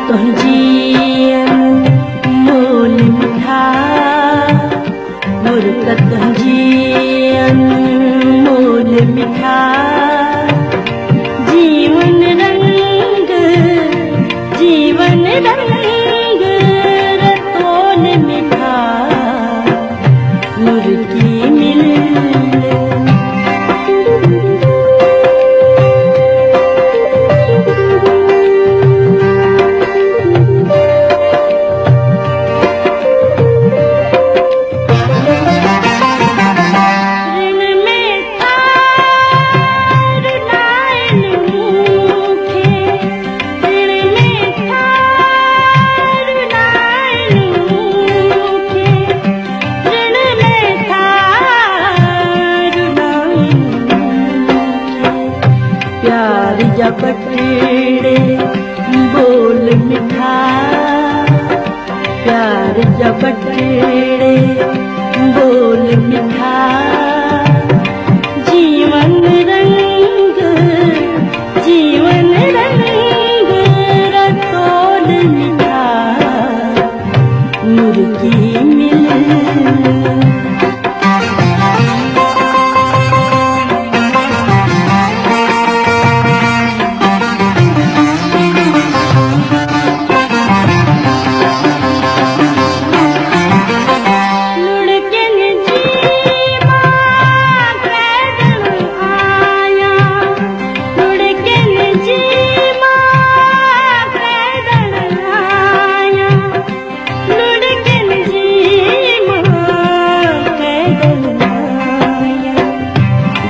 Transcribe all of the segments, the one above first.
तुझी अनमोल मिठा मुर्कत तुझी अनमोल मिठा जीवन रंग रतोन मिठा मुर्गी मिल प्यार जब टेढ़े बोल मिठा प्यार जब टेढ़े बोल मिठा जीवन रंग रतोल मिठा मुर्गी मिल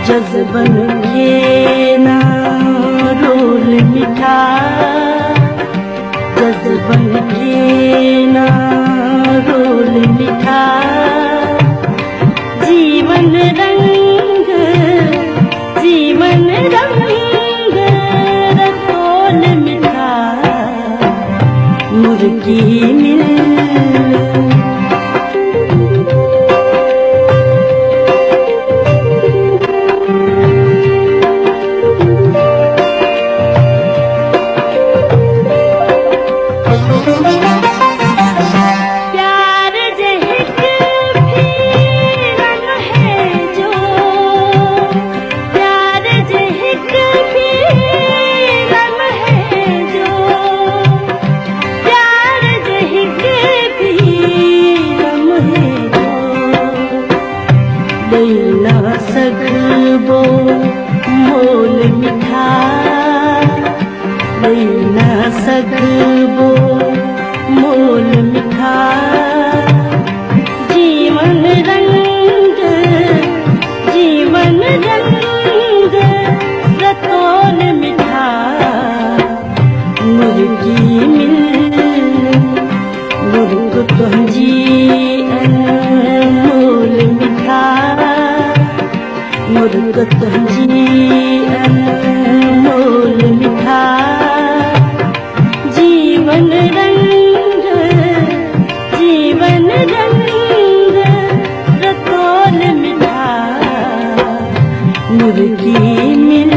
जज़्बन के ना रोल मिठा जज़्बन के ना रोल मिठा जीवन रंग रतोल मिठा मुर्गी मिल ना सकबो मोल मिठा ना सकबो मोल मिठा जीवन रंग रतोल मिठा मुर्गी मिल मुर्ग तुझी अनमोल मिठा मुर्ग तुझी अनमोल मिठा जीवन रंग रतोल मिठा मुर्गी मिल